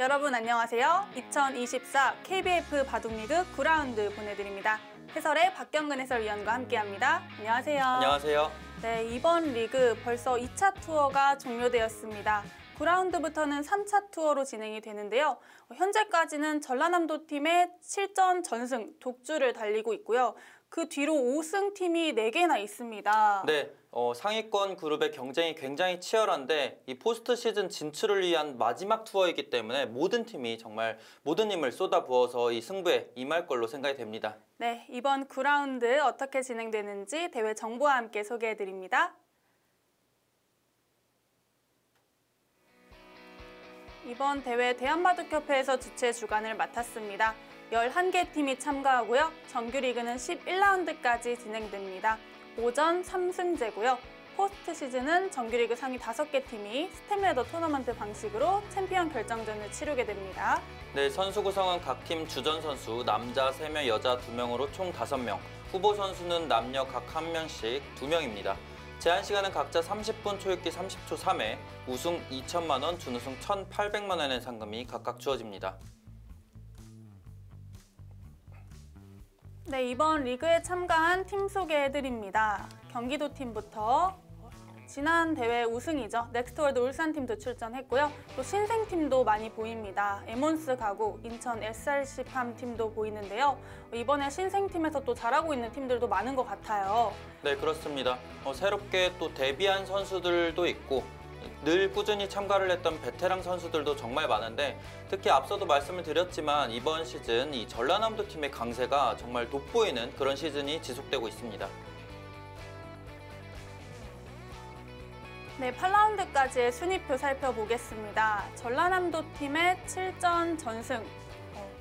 여러분 안녕하세요. 2024 KBF 바둑리그 9라운드 보내드립니다. 해설의 박경근 해설위원과 함께합니다. 안녕하세요. 안녕하세요. 네, 이번 리그 벌써 2차 투어가 종료되었습니다. 9라운드부터는 3차 투어로 진행이 되는데요. 현재까지는 전라남도 팀의 7전 전승 독주를 달리고 있고요. 그 뒤로 5승 팀이 4개나 있습니다. 네, 상위권 그룹의 경쟁이 굉장히 치열한데 이 포스트 시즌 진출을 위한 마지막 투어이기 때문에 모든 팀이 정말 모든 힘을 쏟아부어서 이 승부에 임할 걸로 생각이 됩니다. 네, 이번 9라운드 어떻게 진행되는지 대회 정보와 함께 소개해드립니다. 이번 대회 대한바둑협회에서 주최 주관을 맡았습니다. 11개 팀이 참가하고요. 정규리그는 11라운드까지 진행됩니다. 오전 3승제고요. 포스트 시즌은 정규리그 상위 5개 팀이 스텝레더 토너먼트 방식으로 챔피언 결정전을 치르게 됩니다. 네, 선수 구성은 각 팀 주전 선수 남자 3명, 여자 2명으로 총 5명, 후보 선수는 남녀 각 1명씩 2명입니다. 제한 시간은 각자 30분, 초읽기 30초 3회, 우승 2천만 원, 준우승 1,800만 원의 상금이 각각 주어집니다. 네, 이번 리그에 참가한 팀 소개해드립니다. 경기도 팀부터 지난 대회 우승이죠. 넥스트월드 울산팀도 출전했고요. 또 신생팀도 많이 보입니다. 에몬스 가구, 인천 SRC팜 팀도 보이는데요. 이번에 신생팀에서 또 잘하고 있는 팀들도 많은 것 같아요. 네, 그렇습니다. 새롭게 또 데뷔한 선수들도 있고 늘 꾸준히 참가를 했던 베테랑 선수들도 정말 많은데 특히 앞서도 말씀을 드렸지만 이번 시즌 이 전라남도 팀의 강세가 정말 돋보이는 그런 시즌이 지속되고 있습니다. 네, 8라운드까지의 순위표 살펴보겠습니다. 전라남도 팀의 7전 전승.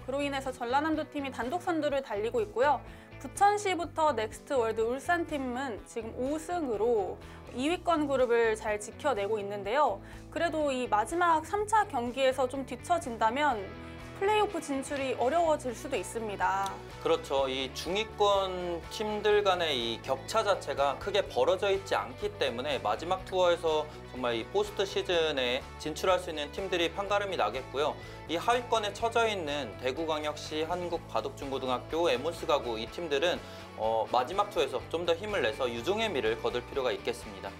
그로 인해서 전라남도 팀이 단독 선두를 달리고 있고요. 부천시부터 넥스트월드 울산팀은 지금 5승으로 2위권 그룹을 잘 지켜내고 있는데요. 그래도 이 마지막 3차 경기에서 좀 뒤처진다면 플레이오프 진출이 어려워질 수도 있습니다. 그렇죠. 이 중위권 팀들 간의 이 격차 자체가 크게 벌어져 있지 않기 때문에 마지막 투어에서 정말 이 포스트 시즌에 진출할 수 있는 팀들이 판가름이 나겠고요. 이 하위권에 처져 있는 대구광역시, 한국바둑중고등학교, 에몬스 가구 이 팀들은 마지막 투어에서 좀 더 힘을 내서 유종의 미를 거둘 필요가 있겠습니다.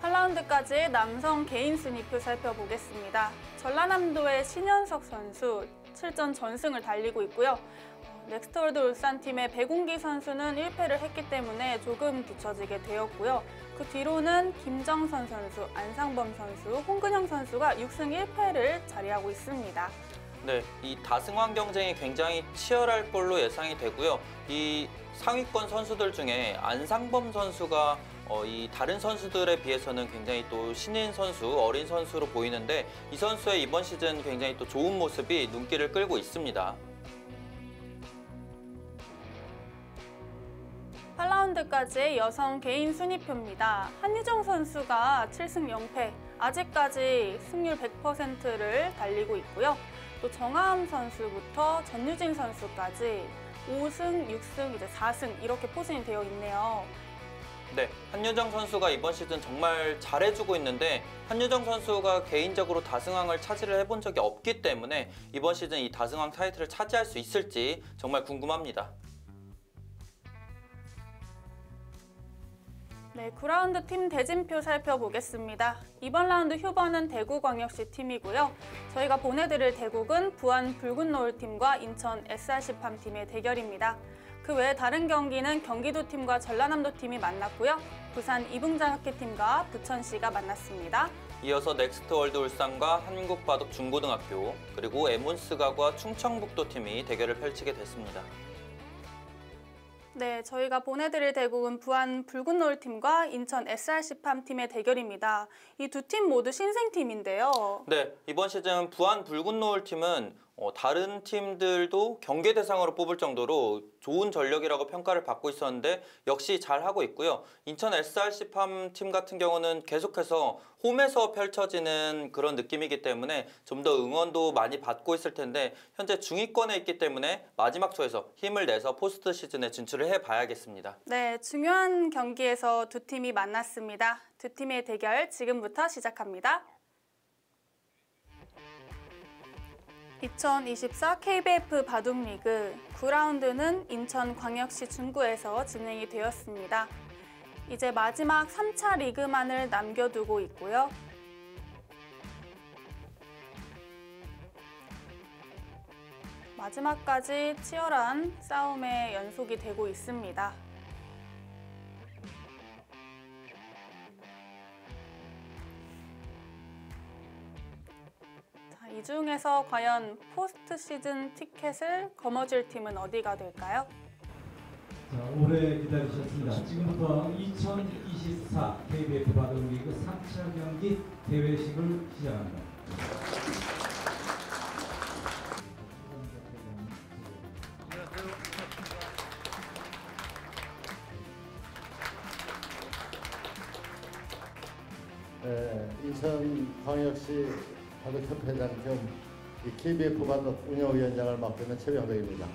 8라운드까지 남성 개인 순위표 살펴보겠습니다. 전라남도의 신현석 선수 7전 전승을 달리고 있고요. 넥스트월드 울산팀의 백운기 선수는 1패를 했기 때문에 조금 뒤처지게 되었고요. 그 뒤로는 김정선 선수, 안상범 선수, 홍근영 선수가 6승 1패를 자리하고 있습니다. 네, 이 다승왕 경쟁이 굉장히 치열할 걸로 예상이 되고요. 이 상위권 선수들 중에 안상범 선수가 이 다른 선수들에 비해서는 굉장히 또 신인 선수, 어린 선수로 보이는데 이 선수의 이번 시즌 굉장히 또 좋은 모습이 눈길을 끌고 있습니다. 8라운드까지의 여성 개인 순위표입니다. 한유정 선수가 7승 0패, 아직까지 승률 100%를 달리고 있고요. 또 정하암 선수부터 전유진 선수까지 5승, 6승, 이제 4승 이렇게 포진이 되어 있네요. 네, 한유정 선수가 이번 시즌 정말 잘해주고 있는데 한유정 선수가 개인적으로 다승왕을 차지를 해본 적이 없기 때문에 이번 시즌 이 다승왕 타이틀을 차지할 수 있을지 정말 궁금합니다. 네, 9라운드 팀 대진표 살펴보겠습니다. 이번 라운드 휴번은 대구광역시 팀이고요. 저희가 보내드릴 대국은 부안 붉은 노을 팀과 인천 SRC팜 팀의 대결입니다. 그 외에 다른 경기는 경기도 팀과 전라남도 팀이 만났고요. 부산 이붕장학회 팀과 부천시가 만났습니다. 이어서 넥스트월드 울산과 한국바둑중고등학교 그리고 에몬스 가구와 충청북도 팀이 대결을 펼치게 됐습니다. 네, 저희가 보내드릴 대국은 부안 붉은 노을 팀과 인천 SRC팜 팀의 대결입니다. 이 두 팀 모두 신생팀인데요. 네, 이번 시즌 부안 붉은 노을 팀은 다른 팀들도 경계 대상으로 뽑을 정도로 좋은 전력이라고 평가를 받고 있었는데 역시 잘하고 있고요. 인천 SRC팜 팀 같은 경우는 계속해서 홈에서 펼쳐지는 그런 느낌이기 때문에 좀 더 응원도 많이 받고 있을 텐데 현재 중위권에 있기 때문에 마지막 투에서 힘을 내서 포스트 시즌에 진출을 해봐야겠습니다. 네, 중요한 경기에서 두 팀이 만났습니다. 두 팀의 대결 지금부터 시작합니다. 2024 KBF 바둑리그 9라운드는 인천광역시 중구에서 진행이 되었습니다. 이제 마지막 3차 리그만을 남겨두고 있고요. 마지막까지 치열한 싸움의 연속이 되고 있습니다. 이 중에서 과연 포스트 시즌 티켓을 거머쥘 팀은 어디가 될까요? 자, 오래 기다리셨습니다. 지금부터 2024 KBF 바둑리그 3차 경기 대회식을 시작합니다. 인천광역시 바둑협회장 겸 KBF 바둑 운영위원장을 맡고 있는 최병덕입니다.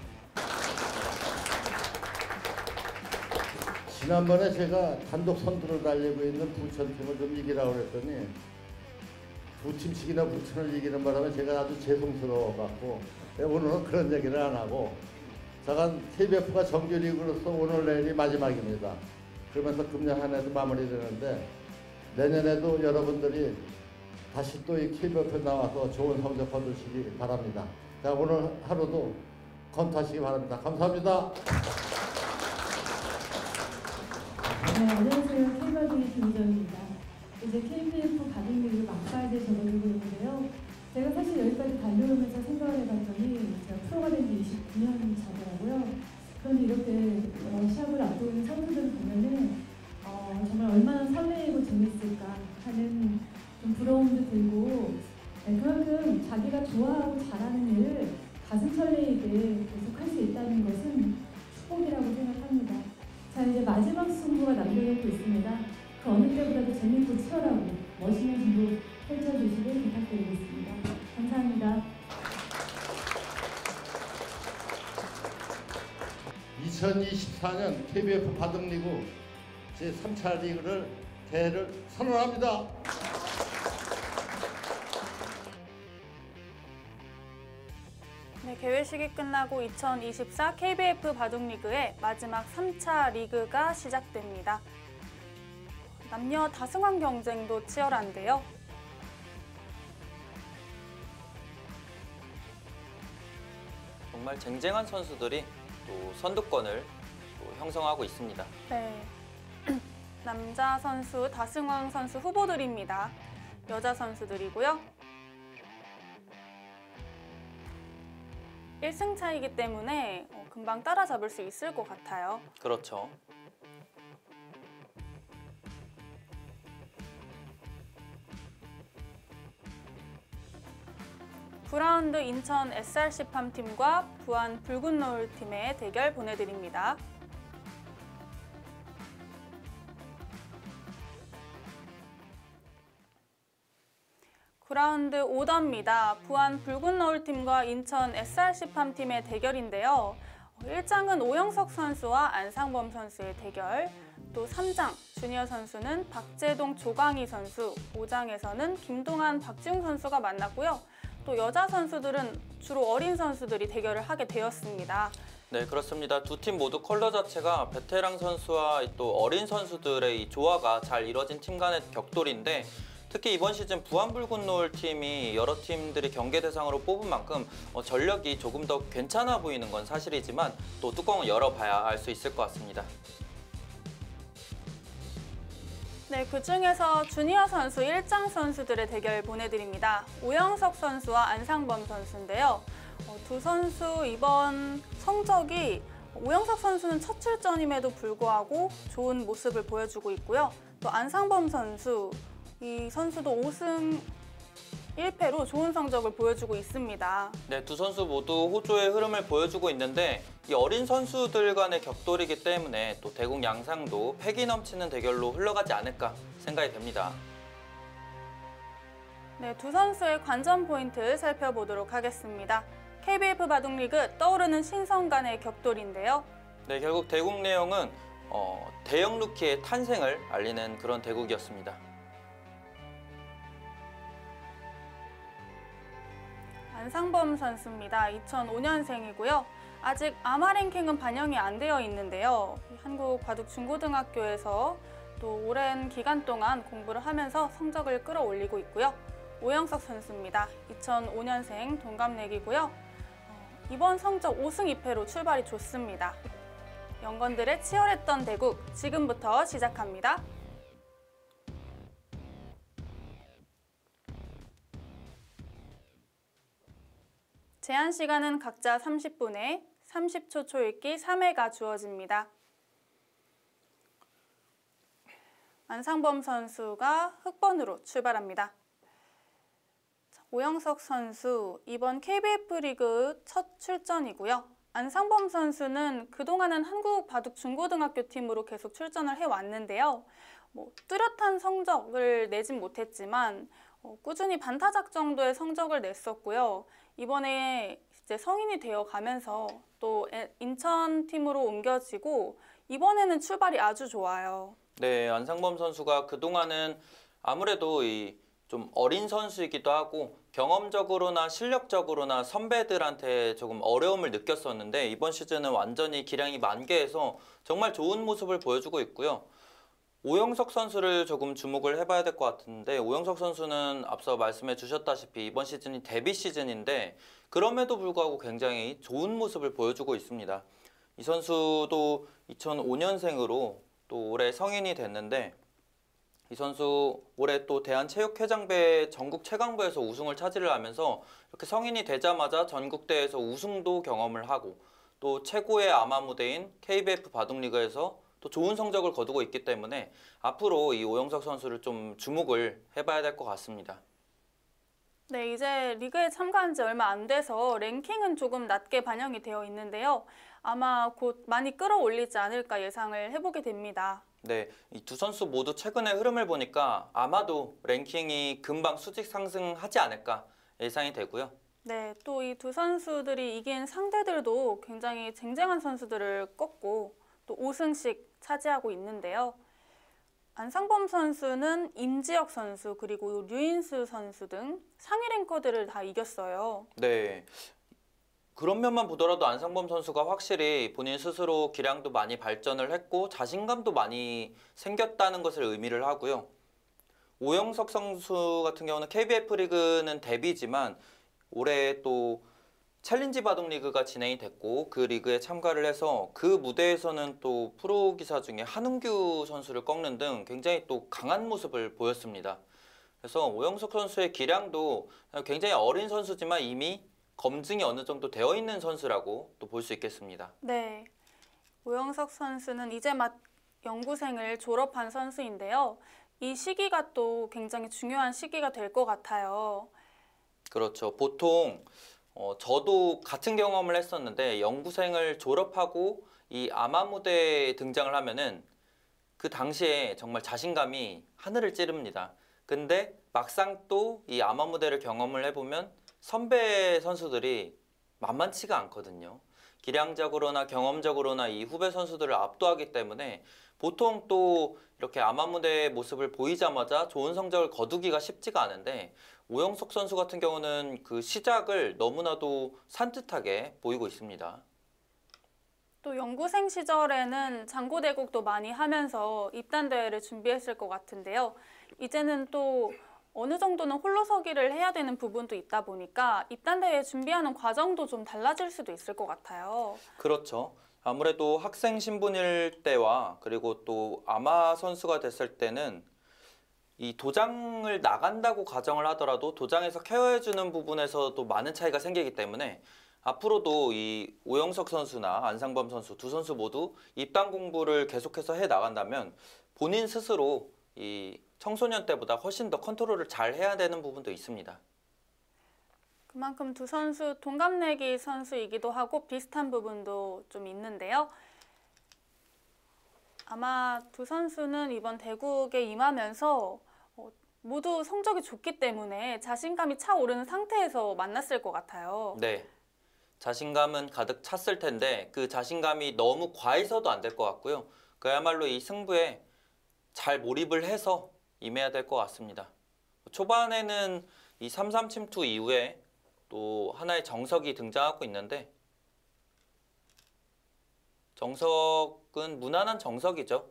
지난번에 제가 단독 선두를 달리고 있는 부천팀을 좀 이기라고 그랬더니 두 팀씩이나 부천을 이기는 바람에 제가 아주 죄송스러워갖고 오늘은 그런 얘기를 안 하고 자간 KBF가 정규리그로서 오늘 내일이 마지막입니다. 그러면서 금년 한 해도 마무리되는데 내년에도 여러분들이 다시 또 이 KBF에 나와서 좋은 성적 거두시기 바랍니다. 자, 오늘 하루도 건투하시기 바랍니다. 감사합니다. 네, 안녕하세요. KBF 김희정입니다. 이제 KBF 바둑리그 막바지에 접어들고 있는데요. 제가 사실 여기까지 달려오면서 생각을 해봤더니 제가 프로가 된 지 29년 차더라고요. 그런데 이렇게 시합을 앞두고 있는 선수들 보면은 정말 얼마나 설레이고 재밌을까 하는 좀 부러움도 들고 그만큼 자기가 좋아하고 잘하는 일을 가슴 설레이게 계속 할 수 있다는 것은 축복이라고 생각합니다. 자, 이제 마지막 승부가 남겨놓고 있습니다. 그 어느 때보다도 재밌고 치열하고 멋있는 승부 펼쳐주시길 부탁드리겠습니다. 감사합니다. 2024년 KBF 바둑리그 제3차 리그를 대회를 선언합니다. 네, 개회식이 끝나고 2024 KBF 바둑리그의 마지막 3차 리그가 시작됩니다. 남녀 다승왕 경쟁도 치열한데요. 정말 쟁쟁한 선수들이 또 선두권을 또 형성하고 있습니다. 네, 남자 선수 다승왕 선수 후보들입니다. 여자 선수들이고요. 1승 차이기 때문에 금방 따라잡을 수 있을 것 같아요. 그렇죠. 구라운드 인천 SRC팜 팀과 부안 붉은 노을 팀의 대결 보내드립니다. 구라운드 5더입니다. 부안 붉은 노을 팀과 인천 SRC팜 팀의 대결인데요. 1장은 오영석 선수와 안상범 선수의 대결, 또 3장 주니어 선수는 박재동, 조광희 선수, 5장에서는 김동환, 박지웅 선수가 만났고요. 또 여자 선수들은 주로 어린 선수들이 대결을 하게 되었습니다. 네, 그렇습니다. 두 팀 모두 컬러 자체가 베테랑 선수와 또 어린 선수들의 이 조화가 잘 이뤄진 팀 간의 격돌인데 특히 이번 시즌 부안 붉은 노을 팀이 여러 팀들이 경계 대상으로 뽑은 만큼 전력이 조금 더 괜찮아 보이는 건 사실이지만 또 뚜껑을 열어봐야 알 수 있을 것 같습니다. 네, 그중에서 주니어 선수 1장 선수들의 대결 보내드립니다. 오영석 선수와 안상범 선수인데요. 두 선수 이번 성적이 오영석 선수는 첫 출전임에도 불구하고 좋은 모습을 보여주고 있고요. 또 안상범 선수, 이 선수도 5승 1패로 좋은 성적을 보여주고 있습니다. 네, 두 선수 모두 호조의 흐름을 보여주고 있는데 이 어린 선수들 간의 격돌이기 때문에 또 대국 양상도 패기 넘치는 대결로 흘러가지 않을까 생각이 됩니다. 네, 두 선수의 관전 포인트 살펴보도록 하겠습니다. KBF 바둑리그 떠오르는 신성 간의 격돌인데요. 네, 결국 대국 내용은 대형 루키의 탄생을 알리는 그런 대국이었습니다. 안상범 선수입니다. 2005년생이고요. 아직 아마 랭킹은 반영이 안 되어 있는데요. 한국바둑중고등학교에서 또 오랜 기간 동안 공부를 하면서 성적을 끌어올리고 있고요. 오영석 선수입니다. 2005년생 동갑내기고요. 이번 성적 5승 2패로 출발이 좋습니다. 연건들의 치열했던 대국, 지금부터 시작합니다. 제한 시간은 각자 30분에 30초 초읽기 3회가 주어집니다. 안상범 선수가 흑번으로 출발합니다. 오영석 선수, 이번 KBF 리그 첫 출전이고요. 안상범 선수는 그동안은 한국바둑중고등학교 팀으로 계속 출전을 해왔는데요. 뚜렷한 성적을 내진 못했지만 꾸준히 반타작 정도의 성적을 냈었고요. 이번에 이제 성인이 되어 가면서 또 인천 팀으로 옮겨지고 이번에는 출발이 아주 좋아요. 네, 안상범 선수가 그동안은 아무래도 좀 어린 선수이기도 하고 경험적으로나 실력적으로나 선배들한테 조금 어려움을 느꼈었는데 이번 시즌은 완전히 기량이 만개해서 정말 좋은 모습을 보여주고 있고요. 오영석 선수를 조금 주목을 해봐야 될 것 같은데 오영석 선수는 앞서 말씀해 주셨다시피 이번 시즌이 데뷔 시즌인데 그럼에도 불구하고 굉장히 좋은 모습을 보여주고 있습니다. 이 선수도 2005년생으로 또 올해 성인이 됐는데 이 선수 올해 또 대한체육회장배 전국 최강부에서 우승을 차지를 하면서 이렇게 성인이 되자마자 전국대회에서 우승도 경험을 하고 또 최고의 아마 무대인 KBF 바둑리그에서 또 좋은 성적을 거두고 있기 때문에 앞으로 이 오영석 선수를 좀 주목을 해봐야 될 것 같습니다. 네, 이제 리그에 참가한 지 얼마 안 돼서 랭킹은 조금 낮게 반영이 되어 있는데요. 아마 곧 많이 끌어올리지 않을까 예상을 해보게 됩니다. 네, 이 두 선수 모두 최근의 흐름을 보니까 아마도 랭킹이 금방 수직 상승하지 않을까 예상이 되고요. 네, 또 이 두 선수들이 이긴 상대들도 굉장히 쟁쟁한 선수들을 꺾고 또 5승씩 차지하고 있는데요. 안상범 선수는 임지혁 선수 그리고 류인수 선수 등 상위 랭커들을 다 이겼어요. 네, 그런 면만 보더라도 안상범 선수가 확실히 본인 스스로 기량도 많이 발전을 했고 자신감도 많이 생겼다는 것을 의미를 하고요. 오영석 선수 같은 경우는 KBF 리그는 데뷔지만 올해 또 챌린지 바둑리그가 진행이 됐고 그 리그에 참가를 해서 그 무대에서는 또 프로 기사 중에 한웅규 선수를 꺾는 등 굉장히 또 강한 모습을 보였습니다. 그래서 오영석 선수의 기량도 굉장히 어린 선수지만 이미 검증이 어느 정도 되어 있는 선수라고 또 볼 수 있겠습니다. 네, 오영석 선수는 이제 막 연구생을 졸업한 선수인데요. 이 시기가 또 굉장히 중요한 시기가 될 것 같아요. 그렇죠. 보통 저도 같은 경험을 했었는데 연구생을 졸업하고 이 아마 무대에 등장을 하면은 그 당시에 정말 자신감이 하늘을 찌릅니다. 근데 막상 또 이 아마 무대를 경험을 해보면 선배 선수들이 만만치가 않거든요. 기량적으로나 경험적으로나 이 후배 선수들을 압도하기 때문에 보통 또 이렇게 아마 무대의 모습을 보이자마자 좋은 성적을 거두기가 쉽지가 않은데 오영석 선수 같은 경우는 그 시작을 너무나도 산뜻하게 보이고 있습니다. 또 연구생 시절에는 장고대국도 많이 하면서 입단대회를 준비했을 것 같은데요. 이제는 또 어느 정도는 홀로서기를 해야 되는 부분도 있다 보니까 입단대회 준비하는 과정도 좀 달라질 수도 있을 것 같아요. 그렇죠. 아무래도 학생 신분일 때와 그리고 또 아마 선수가 됐을 때는 이 도장을 나간다고 가정을 하더라도 도장에서 케어해주는 부분에서도 많은 차이가 생기기 때문에 앞으로도 이 오영석 선수나 안상범 선수 두 선수 모두 입단 공부를 계속해서 해 나간다면 본인 스스로 이 청소년 때보다 훨씬 더 컨트롤을 잘 해야 되는 부분도 있습니다. 그만큼 두 선수 동갑내기 선수이기도 하고 비슷한 부분도 좀 있는데요. 아마 두 선수는 이번 대국에 임하면서 모두 성적이 좋기 때문에 자신감이 차오르는 상태에서 만났을 것 같아요. 네. 자신감은 가득 찼을 텐데 그 자신감이 너무 과해서도 안 될 것 같고요. 그야말로 이 승부에 잘 몰입을 해서 임해야 될 것 같습니다. 초반에는 이 3-3 침투 이후에 또 하나의 정석이 등장하고 있는데 정석은 무난한 정석이죠.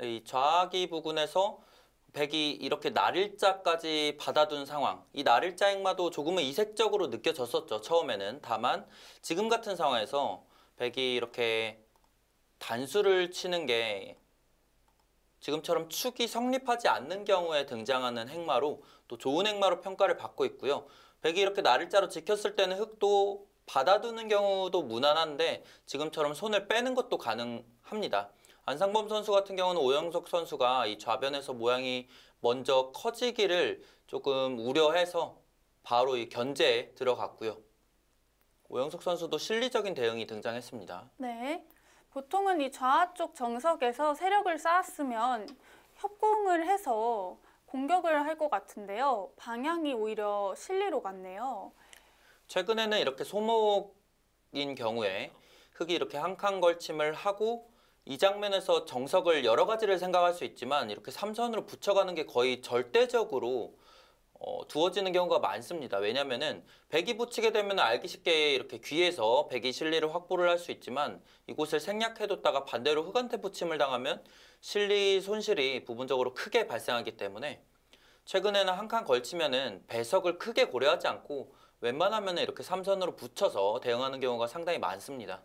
이 좌하기 부근에서 백이 이렇게 날일자까지 받아둔 상황. 이 날일자 행마도 조금은 이색적으로 느껴졌었죠, 처음에는. 다만 지금 같은 상황에서 백이 이렇게 단수를 치는 게 지금처럼 축이 성립하지 않는 경우에 등장하는 행마로 또 좋은 행마로 평가를 받고 있고요. 백이 이렇게 날일자로 지켰을 때는 흑도 받아두는 경우도 무난한데 지금처럼 손을 빼는 것도 가능합니다. 안상범 선수 같은 경우는 오영석 선수가 이 좌변에서 모양이 먼저 커지기를 조금 우려해서 바로 이 견제에 들어갔고요. 오영석 선수도 실리적인 대응이 등장했습니다. 네. 보통은 이 좌 쪽 정석에서 세력을 쌓았으면 협공을 해서 공격을 할 것 같은데요. 방향이 오히려 실리로 갔네요. 최근에는 이렇게 소목인 경우에 흑이 이렇게 한 칸 걸침을 하고 이 장면에서 정석을 여러 가지를 생각할 수 있지만 이렇게 삼선으로 붙여가는 게 거의 절대적으로 두어지는 경우가 많습니다. 왜냐면은 백이 붙이게 되면 알기 쉽게 이렇게 귀에서 백이 실리를 확보를 할 수 있지만 이곳을 생략해뒀다가 반대로 흑한테 붙임을 당하면 실리 손실이 부분적으로 크게 발생하기 때문에 최근에는 한 칸 걸치면은 배석을 크게 고려하지 않고 웬만하면 이렇게 삼선으로 붙여서 대응하는 경우가 상당히 많습니다.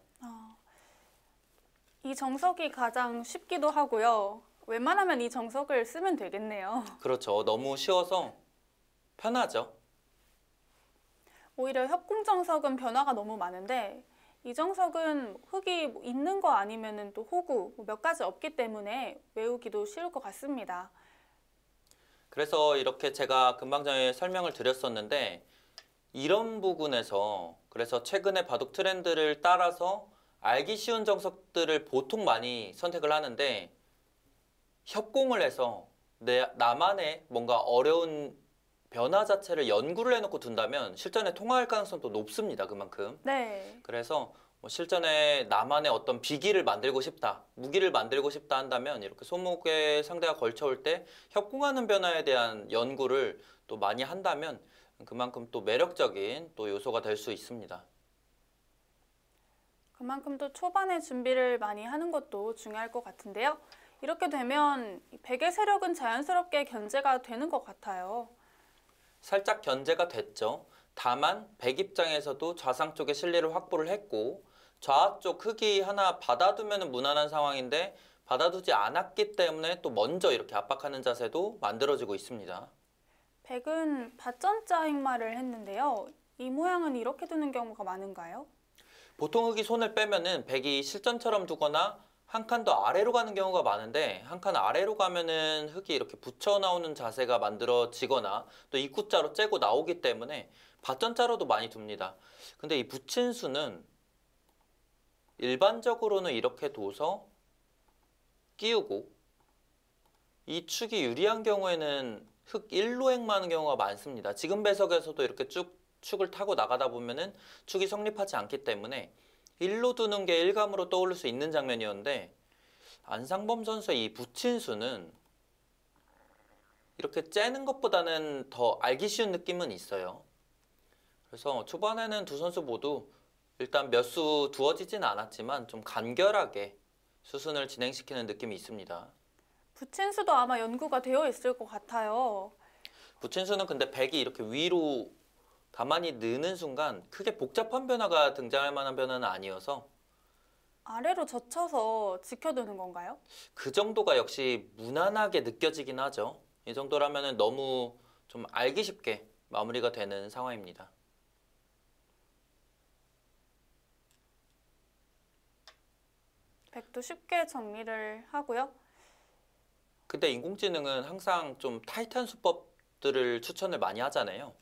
이 정석이 가장 쉽기도 하고요. 웬만하면 이 정석을 쓰면 되겠네요. 그렇죠. 너무 쉬워서 편하죠. 오히려 협공정석은 변화가 너무 많은데 이 정석은 흑이 있는 거 아니면은 또 호구 몇 가지 없기 때문에 외우기도 쉬울 것 같습니다. 그래서 이렇게 제가 금방 전에 설명을 드렸었는데 이런 부분에서 그래서 최근의 바둑 트렌드를 따라서 알기 쉬운 정석들을 보통 많이 선택을 하는데 협공을 해서 나만의 뭔가 어려운 변화 자체를 연구를 해놓고 둔다면 실전에 통화할 가능성도 높습니다. 그만큼. 네. 그래서 실전에 나만의 어떤 비기를 만들고 싶다, 무기를 만들고 싶다 한다면 이렇게 소목에 상대가 걸쳐올 때 협공하는 변화에 대한 연구를 또 많이 한다면 그만큼 또 매력적인 또 요소가 될 수 있습니다. 그만큼 또 초반에 준비를 많이 하는 것도 중요할 것 같은데요. 이렇게 되면 백의 세력은 자연스럽게 견제가 되는 것 같아요. 살짝 견제가 됐죠. 다만 백 입장에서도 좌상 쪽에 실리를 확보를 했고 좌 쪽 흑이 하나 받아두면 무난한 상황인데 받아두지 않았기 때문에 또 먼저 이렇게 압박하는 자세도 만들어지고 있습니다. 백은 밭전자 행마를 했는데요. 이 모양은 이렇게 두는 경우가 많은가요? 보통 흑이 손을 빼면은 백이 실전처럼 두거나 한 칸 더 아래로 가는 경우가 많은데 한 칸 아래로 가면은 흑이 이렇게 붙여 나오는 자세가 만들어지거나 또 입구자로 째고 나오기 때문에 밭전자로도 많이 둡니다. 근데 이 붙인 수는 일반적으로는 이렇게 둬서 끼우고 이 축이 유리한 경우에는 흑 1로 행마하는 경우가 많습니다. 지금 배석에서도 이렇게 쭉 축을 타고 나가다 보면은 축이 성립하지 않기 때문에 1로 두는 게 일감으로 떠오를 수 있는 장면이었는데 안상범 선수의 이 붙인 수는 이렇게 째는 것보다는 더 알기 쉬운 느낌은 있어요. 그래서 초반에는 두 선수 모두 일단 몇 수 두어지진 않았지만 좀 간결하게 수순을 진행시키는 느낌이 있습니다. 붙인 수도 아마 연구가 되어 있을 것 같아요. 붙인 수는 근데 백이 이렇게 위로 가만히 느는 순간 크게 복잡한 변화가 등장할 만한 변화는 아니어서 아래로 젖혀서 지켜두는 건가요? 그 정도가 역시 무난하게 느껴지긴 하죠. 이 정도라면 너무 좀 알기 쉽게 마무리가 되는 상황입니다. 백도 쉽게 정리를 하고요. 근데 인공지능은 항상 좀 타이트한 수법들을 추천을 많이 하잖아요.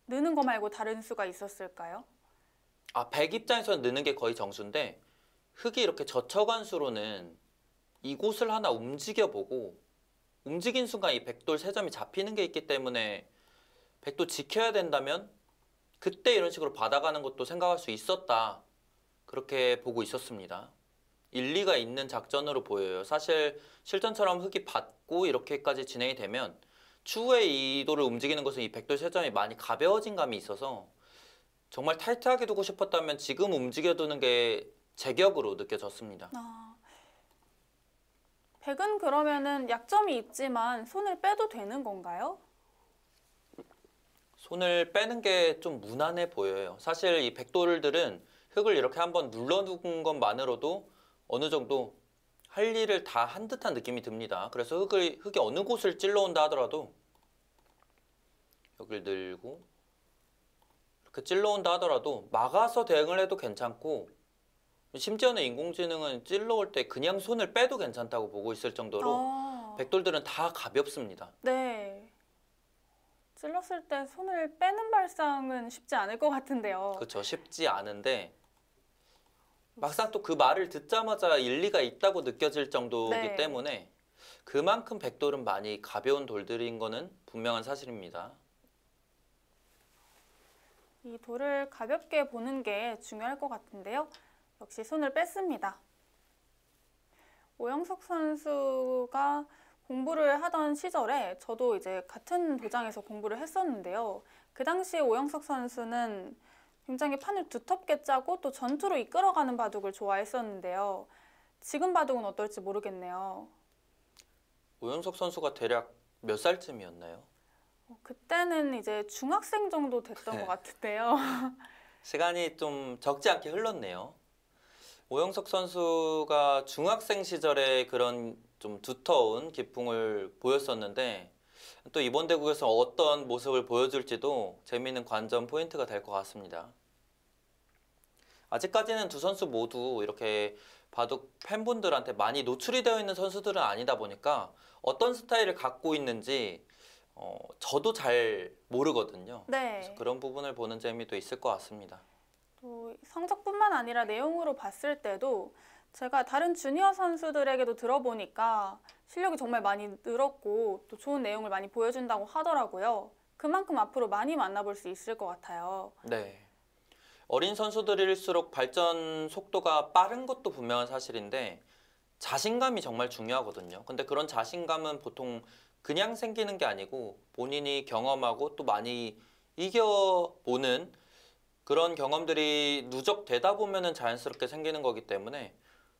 느는 거 말고 다른 수가 있었을까요? 백 입장에서는 느는 게 거의 정수인데 흙이 이렇게 젖혀간 수로는 이곳을 하나 움직여보고 움직인 순간 이 백돌 세 점이 잡히는 게 있기 때문에 백도 지켜야 된다면 그때 이런 식으로 받아가는 것도 생각할 수 있었다. 그렇게 보고 있었습니다. 일리가 있는 작전으로 보여요. 사실 실전처럼 흙이 받고 이렇게까지 진행이 되면 추후에 이도를 움직이는 것은 이 백돌 세 점이 많이 가벼워진 감이 있어서 정말 타이트하게 두고 싶었다면 지금 움직여두는 게 제격으로 느껴졌습니다. 백은 그러면은 약점이 있지만 손을 빼도 되는 건가요? 손을 빼는 게 좀 무난해 보여요. 사실 이 백돌들은 흙을 이렇게 한번 눌러둔 것만으로도 어느 정도 할 일을 다 한 듯한 느낌이 듭니다. 그래서 흙이 어느 곳을 찔러온다 하더라도 여기를 늘고 이렇게 찔러온다 하더라도 막아서 대응을 해도 괜찮고 심지어는 인공지능은 찔러올 때 그냥 손을 빼도 괜찮다고 보고 있을 정도로 백돌들은 다 가볍습니다. 네. 찔렀을 때 손을 빼는 발상은 쉽지 않을 것 같은데요. 그렇죠. 쉽지 않은데 막상 또 그 말을 듣자마자 일리가 있다고 느껴질 정도이기 네. 때문에 그만큼 백돌은 많이 가벼운 돌들인 거는 분명한 사실입니다. 이 돌을 가볍게 보는 게 중요할 것 같은데요. 역시 손을 뺐습니다. 오영석 선수가 공부를 하던 시절에 저도 이제 같은 도장에서 공부를 했었는데요. 그 당시에 오영석 선수는 굉장히 판을 두텁게 짜고 또 전투로 이끌어가는 바둑을 좋아했었는데요. 지금 바둑은 어떨지 모르겠네요. 오영석 선수가 대략 몇 살쯤이었나요? 그때는 이제 중학생 정도 됐던 것 같은데요. 시간이 좀 적지 않게 흘렀네요. 오영석 선수가 중학생 시절에 그런 좀 두터운 기풍을 보였었는데 또 이번 대국에서 어떤 모습을 보여줄지도 재미있는 관전 포인트가 될 것 같습니다. 아직까지는 두 선수 모두 이렇게 바둑 팬분들한테 많이 노출이 되어 있는 선수들은 아니다 보니까 어떤 스타일을 갖고 있는지 저도 잘 모르거든요. 네. 그래서 그런 부분을 보는 재미도 있을 것 같습니다. 또 성적뿐만 아니라 내용으로 봤을 때도 제가 다른 주니어 선수들에게도 들어보니까 실력이 정말 많이 늘었고 또 좋은 내용을 많이 보여준다고 하더라고요. 그만큼 앞으로 많이 만나볼 수 있을 것 같아요. 네. 어린 선수들일수록 발전 속도가 빠른 것도 분명한 사실인데 자신감이 정말 중요하거든요. 근데 그런 자신감은 보통 그냥 생기는 게 아니고 본인이 경험하고 또 많이 이겨보는 그런 경험들이 누적되다 보면은 자연스럽게 생기는 거기 때문에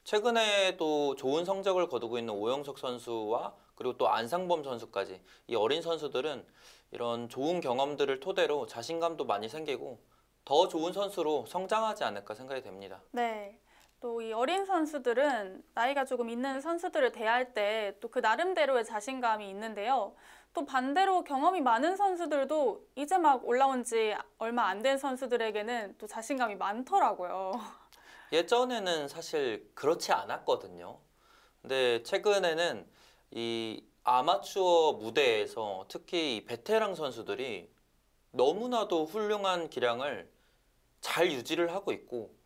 최근에도 좋은 성적을 거두고 있는 오영석 선수와 그리고 또 안상범 선수까지 이 어린 선수들은 이런 좋은 경험들을 토대로 자신감도 많이 생기고 더 좋은 선수로 성장하지 않을까 생각이 됩니다. 네. 또 이 어린 선수들은 나이가 조금 있는 선수들을 대할 때 또 그 나름대로의 자신감이 있는데요. 또 반대로 경험이 많은 선수들도 이제 막 올라온 지 얼마 안 된 선수들에게는 또 자신감이 많더라고요. 예전에는 사실 그렇지 않았거든요. 근데 최근에는 이 아마추어 무대에서 특히 이 베테랑 선수들이 너무나도 훌륭한 기량을 잘 유지를 하고 있고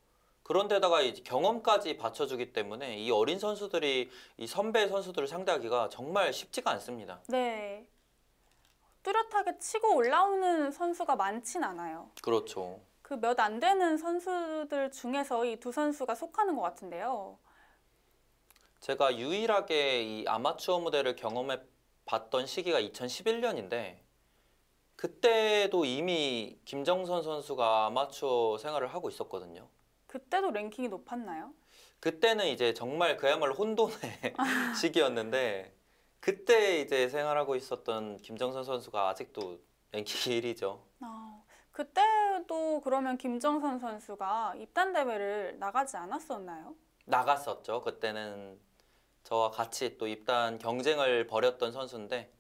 그런데다가 이제 경험까지 받쳐주기 때문에 이 어린 선수들이 이 선배 선수들을 상대하기가 정말 쉽지가 않습니다. 네. 뚜렷하게 치고 올라오는 선수가 많진 않아요. 그렇죠. 그 몇 안 되는 선수들 중에서 이 두 선수가 속하는 것 같은데요. 제가 유일하게 이 아마추어 무대를 경험해 봤던 시기가 2011년인데 그때도 이미 김정선 선수가 아마추어 생활을 하고 있었거든요. 그때도 랭킹이 높았나요? 그때는 이제 정말 그야말로 혼돈의 시기였는데 그때 이제 생활하고 있었던 김정선 선수가 아직도 랭킹 1위죠. 그때도 그러면 김정선 선수가 입단 대회를 나가지 않았었나요? 나갔었죠. 그때는 저와 같이 또 입단 경쟁을 벌였던 선수인데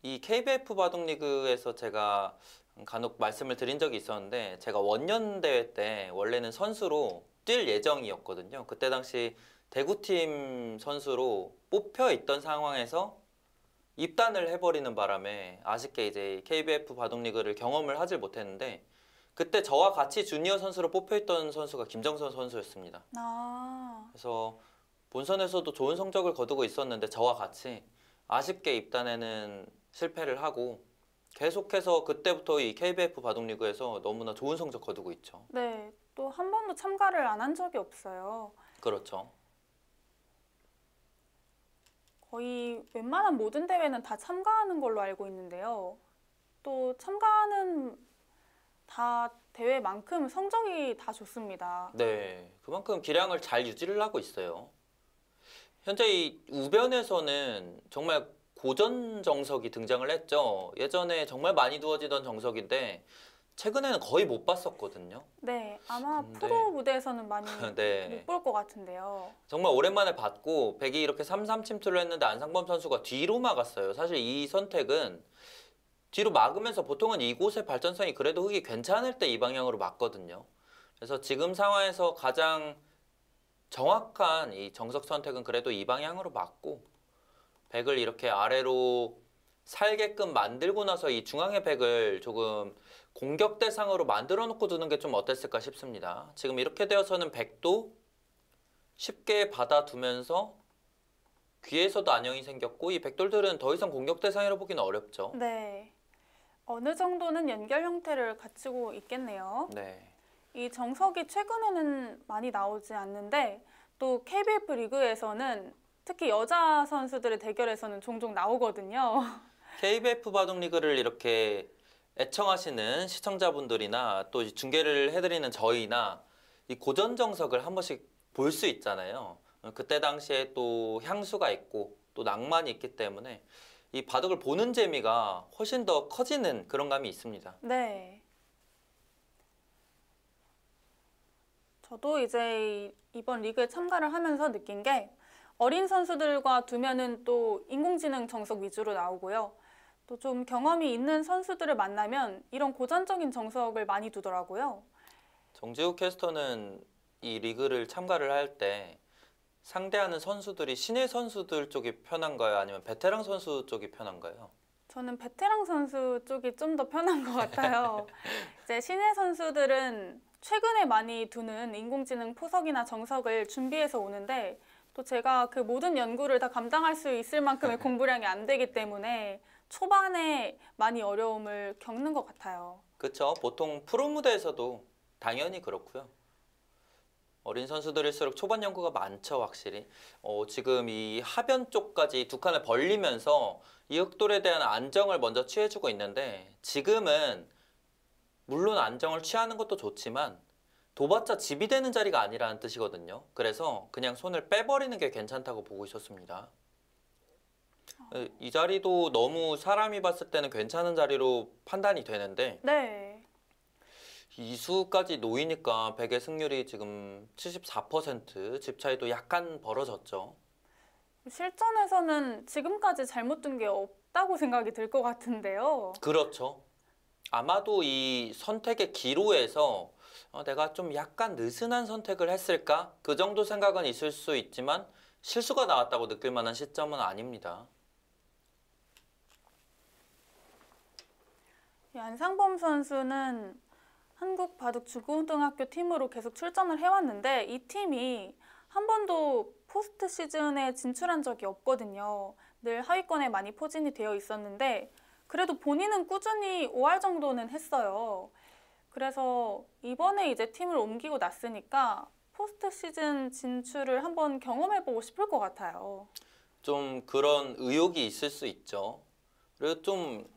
이 KBF 바둑리그에서 제가 간혹 말씀을 드린 적이 있었는데 제가 원년 대회 때 원래는 선수로 뛸 예정이었거든요. 그때 당시 대구팀 선수로 뽑혀 있던 상황에서 입단을 해버리는 바람에 아쉽게 이제 KBF 바둑리그를 경험을 하질 못했는데, 그때 저와 같이 주니어 선수로 뽑혀있던 선수가 김정선 선수였습니다. 그래서 본선에서도 좋은 성적을 거두고 있었는데 저와 같이 아쉽게 입단에는 실패를 하고 계속해서 그때부터 이 KBF 바둑리그에서 너무나 좋은 성적 거두고 있죠. 네, 또 한 번도 참가를 안 한 적이 없어요. 그렇죠. 거의 웬만한 모든 대회는 다 참가하는 걸로 알고 있는데요. 또 참가하는 다 대회만큼 성적이 다 좋습니다. 네, 그만큼 기량을 잘 유지를 하고 있어요. 현재 이 우변에서는 정말 고전 정석이 등장을 했죠. 예전에 정말 많이 두어지던 정석인데 최근에는 거의 못 봤었거든요. 네, 아마 근데- 프로 무대에서는 많이 네, 못 볼 것 같은데요. 정말 오랜만에 봤고 백이 이렇게 3-3 침투를 했는데 안상범 선수가 뒤로 막았어요. 사실 이 선택은 뒤로 막으면서 보통은 이곳의 발전성이 그래도 흙이 괜찮을 때 이 방향으로 막거든요. 그래서 지금 상황에서 가장 정확한 이 정석 선택은 그래도 이 방향으로 막고 백을 이렇게 아래로 살게끔 만들고 나서 이 중앙의 백을 조금 공격 대상으로 만들어 놓고 두는 게 좀 어땠을까 싶습니다. 지금 이렇게 되어서는 백도 쉽게 받아두면서 귀에서도 안형이 생겼고 이 백돌들은 더 이상 공격 대상이라 보기는 어렵죠. 네, 어느 정도는 연결 형태를 갖추고 있겠네요. 네. 이 정석이 최근에는 많이 나오지 않는데 또 KBF 리그에서는 특히 여자 선수들의 대결에서는 종종 나오거든요. KBF 바둑리그를 이렇게 애청하시는 시청자분들이나 또 중계를 해드리는 저희나 이 고전 정석을 한 번씩 볼 수 있잖아요. 그때 당시에 또 향수가 있고 또 낭만이 있기 때문에 이 바둑을 보는 재미가 훨씬 더 커지는 그런 감이 있습니다. 네. 저도 이제 이번 리그에 참가를 하면서 느낀 게 어린 선수들과 두면은 또 인공지능 정석 위주로 나오고요. 또 좀 경험이 있는 선수들을 만나면 이런 고전적인 정석을 많이 두더라고요. 정지욱 캐스터는 이 리그를 참가를 할 때 상대하는 선수들이 신예 선수들 쪽이 편한가요? 아니면 베테랑 선수 쪽이 편한가요? 저는 베테랑 선수 쪽이 좀 더 편한 것 같아요. 이제 신예 선수들은 최근에 많이 두는 인공지능 포석이나 정석을 준비해서 오는데 또 제가 그 모든 연구를 다 감당할 수 있을 만큼의 공부량이 안 되기 때문에 초반에 많이 어려움을 겪는 것 같아요. 그렇죠. 보통 프로 무대에서도 당연히 그렇고요. 어린 선수들일수록 초반 연구가 많죠, 확실히. 지금 이 하변 쪽까지 두 칸을 벌리면서 이 흑돌에 대한 안정을 먼저 취해주고 있는데 지금은 물론 안정을 취하는 것도 좋지만 도봤자 집이 되는 자리가 아니라는 뜻이거든요. 그래서 그냥 손을 빼버리는 게 괜찮다고 보고 있었습니다. 이 자리도 너무 사람이 봤을 때는 괜찮은 자리로 판단이 되는데 네. 이수까지 놓이니까 백의 승률이 지금 74%, 집 차이도 약간 벌어졌죠. 실전에서는 지금까지 잘못 둔 게 없다고 생각이 들 것 같은데요. 그렇죠. 아마도 이 선택의 기로에서 내가 좀 약간 느슨한 선택을 했을까? 그 정도 생각은 있을 수 있지만 실수가 나왔다고 느낄 만한 시점은 아닙니다. 안상범 선수는 한국 바둑 중고등학교 팀으로 계속 출전을 해왔는데 이 팀이 한 번도 포스트 시즌에 진출한 적이 없거든요. 늘 하위권에 많이 포진이 되어 있었는데 그래도 본인은 꾸준히 5할 정도는 했어요. 그래서 이번에 이제 팀을 옮기고 났으니까 포스트 시즌 진출을 한번 경험해보고 싶을 것 같아요. 좀 그런 의욕이 있을 수 있죠. 그리고 좀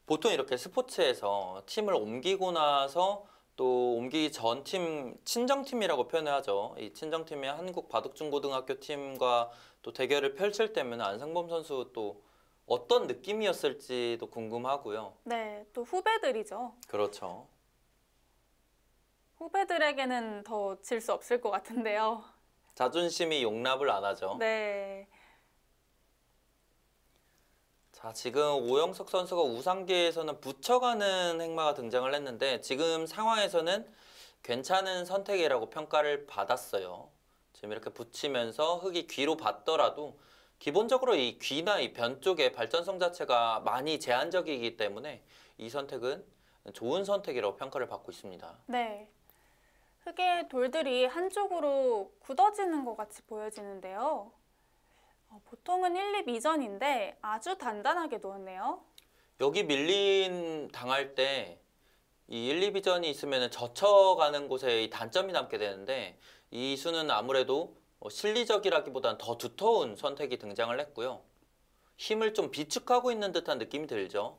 보통 이렇게 스포츠에서 팀을 옮기고 나서 또 옮기기 전 팀, 친정팀이라고 표현을 하죠. 이 친정팀이 한국 바둑중고등학교 팀과 또 대결을 펼칠 때면 안상범 선수 또 어떤 느낌이었을지도 궁금하고요. 네, 또 후배들이죠. 그렇죠. 후배들에게는 더 질 수 없을 것 같은데요. 자존심이 용납을 안 하죠. 네. 자, 지금 오영석 선수가 우상계에서는 붙여가는 행마가 등장을 했는데 지금 상황에서는 괜찮은 선택이라고 평가를 받았어요. 지금 이렇게 붙이면서 흙이 귀로 받더라도 기본적으로 이 귀나 이 변 쪽의 발전성 자체가 많이 제한적이기 때문에 이 선택은 좋은 선택이라고 평가를 받고 있습니다. 네. 흙의 돌들이 한쪽으로 굳어지는 것 같이 보여지는데요. 보통은 1, 2비전인데 아주 단단하게 놓았네요. 여기 밀림 당할 때 이 1, 2비전이 있으면 젖혀가는 곳에 이 단점이 남게 되는데 이 수는 아무래도 실리적이라기보다는 더 두터운 선택이 등장을 했고요. 힘을 좀 비축하고 있는 듯한 느낌이 들죠.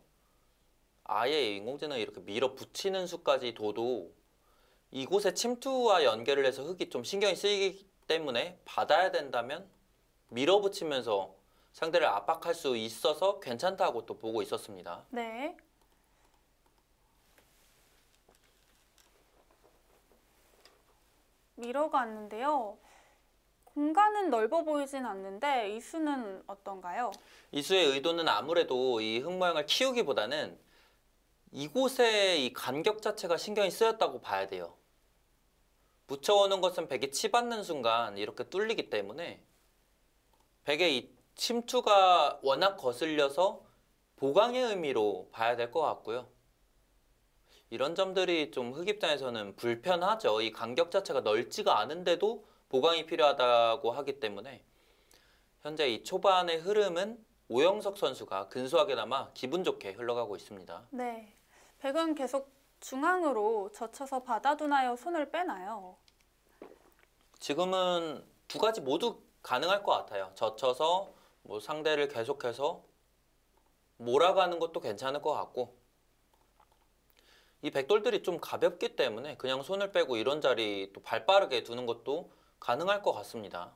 아예 인공지능이 이렇게 밀어붙이는 수까지 둬도 이곳에 침투와 연결을 해서 흙이 좀 신경이 쓰이기 때문에 받아야 된다면 밀어붙이면서 상대를 압박할 수 있어서 괜찮다고 또 보고 있었습니다. 네. 미러가 왔는데요. 공간은 넓어 보이진 않는데 이 수는 어떤가요? 이 수의 의도는 아무래도 이 흙 모양을 키우기보다는 이곳에 이 간격 자체가 신경이 쓰였다고 봐야 돼요. 붙여오는 것은 백이 치받는 순간 이렇게 뚫리기 때문에 백의 이 침투가 워낙 거슬려서 보강의 의미로 봐야 될 것 같고요. 이런 점들이 좀 흙 입장에서는 불편하죠. 이 간격 자체가 넓지가 않은데도 보강이 필요하다고 하기 때문에 현재 이 초반의 흐름은 오영석 선수가 근소하게나마 기분 좋게 흘러가고 있습니다. 네. 백은 계속 중앙으로 젖혀서 받아두나요? 손을 빼나요? 지금은 두 가지 모두 가능할 것 같아요. 젖혀서 뭐 상대를 계속해서 몰아가는 것도 괜찮을 것 같고 이 백돌들이 좀 가볍기 때문에 그냥 손을 빼고 이런 자리 또 발 빠르게 두는 것도 가능할 것 같습니다.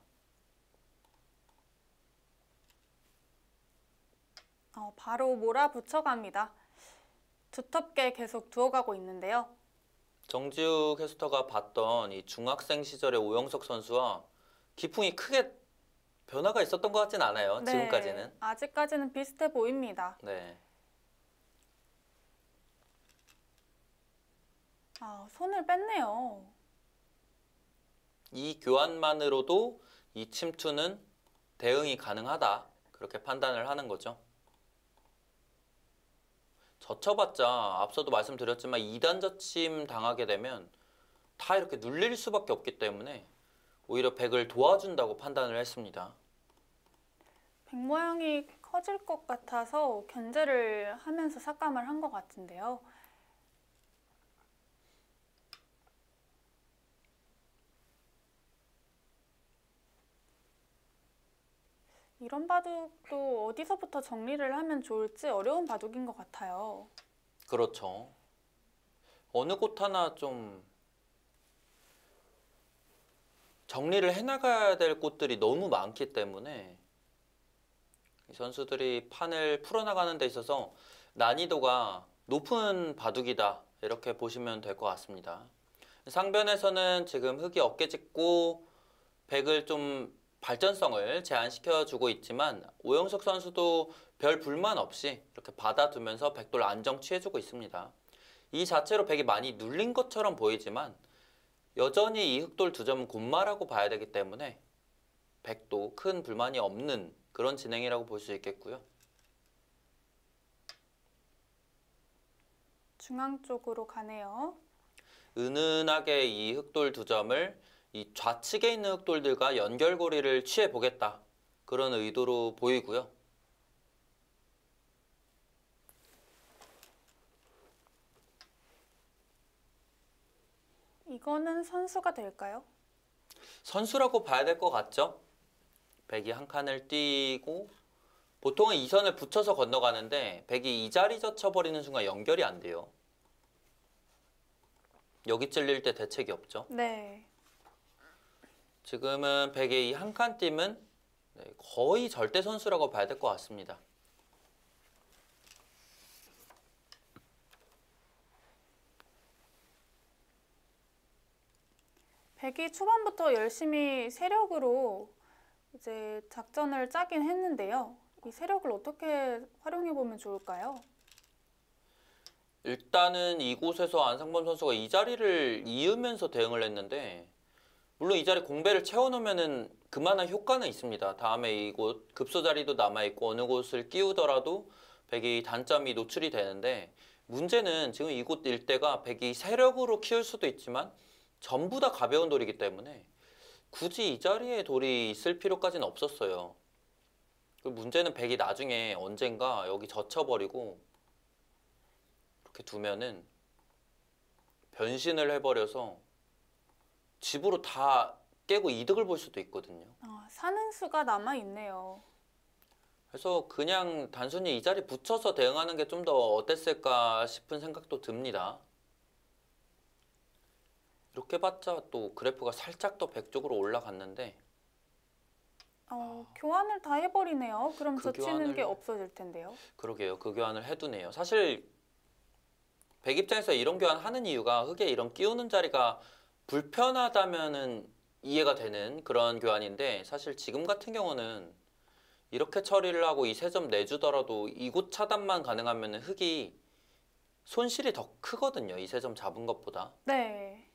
바로 몰아붙여갑니다. 두텁게 계속 두어가고 있는데요. 정지우 캐스터가 봤던 이 중학생 시절의 오영석 선수와 기풍이 크게 변화가 있었던 것 같진 않아요. 네, 지금까지는. 아직까지는 비슷해 보입니다. 네. 손을 뺐네요. 이 교환만으로도 이 침투는 대응이 가능하다. 그렇게 판단을 하는 거죠. 젖혀봤자 앞서도 말씀드렸지만 2단 젖힘 당하게 되면 다 이렇게 눌릴 수밖에 없기 때문에 오히려 백을 도와준다고 판단을 했습니다. 백 모양이 커질 것 같아서 견제를 하면서 삭감을 한 것 같은데요. 이런 바둑도 어디서부터 정리를 하면 좋을지 어려운 바둑인 것 같아요. 그렇죠. 어느 곳 하나 좀 정리를 해나가야 될 곳들이 너무 많기 때문에 이 선수들이 판을 풀어나가는 데 있어서 난이도가 높은 바둑이다 이렇게 보시면 될 것 같습니다. 상변에서는 지금 흙이 어깨 짚고 백을 좀 발전성을 제한시켜주고 있지만 오영석 선수도 별 불만 없이 이렇게 받아두면서 백돌 안정 취해주고 있습니다. 이 자체로 백이 많이 눌린 것처럼 보이지만 여전히 이 흑돌 두 점은 곧말하고 봐야 되기 때문에 백도 큰 불만이 없는 그런 진행이라고 볼 수 있겠고요. 중앙 쪽으로 가네요. 은은하게 이 흑돌 두 점을 이 좌측에 있는 흑돌들과 연결고리를 취해 보겠다. 그런 의도로 보이고요. 이거는 선수가 될까요? 선수라고 봐야 될 것 같죠? 백이 한 칸을 띄고 보통은 이 선을 붙여서 건너가는데 백이 이 자리 젖혀버리는 순간 연결이 안 돼요. 여기 찔릴 때 대책이 없죠. 네. 지금은 백의 이 한 칸 띄면 거의 절대 선수라고 봐야 될 것 같습니다. 백이 초반부터 열심히 세력으로 이제 작전을 짜긴 했는데요. 이 세력을 어떻게 활용해 보면 좋을까요? 일단은 이곳에서 안상범 선수가 이 자리를 이으면서 대응을 했는데 물론 이 자리 공배를 채워놓으면은 그만한 효과는 있습니다. 다음에 이곳 급소 자리도 남아있고 어느 곳을 끼우더라도 백이 단점이 노출이 되는데 문제는 지금 이곳 일대가 백이 세력으로 키울 수도 있지만 전부 다 가벼운 돌이기 때문에 굳이 이 자리에 돌이 있을 필요까지는 없었어요. 그 문제는 백이 나중에 언젠가 여기 젖혀버리고 이렇게 두면은 변신을 해버려서 집으로 다 깨고 이득을 볼 수도 있거든요. 사는 수가 남아있네요. 그래서 그냥 단순히 이 자리 붙여서 대응하는 게 좀 더 어땠을까 싶은 생각도 듭니다. 이렇게 봤자 또 그래프가 살짝 더 백 쪽으로 올라갔는데 교환을 다 해버리네요. 그럼 그 젖히는 게 교환을- 없어질 텐데요. 그러게요. 그 교환을 해두네요. 사실 백 입장에서 이런 교환 하는 이유가 흙에 이런 끼우는 자리가 불편하다면은 이해가 되는 그런 교환인데 사실 지금 같은 경우는 이렇게 처리를 하고 이 세 점 내주더라도 이곳 차단만 가능하면 흙이 손실이 더 크거든요. 이 세 점 잡은 것보다. 네.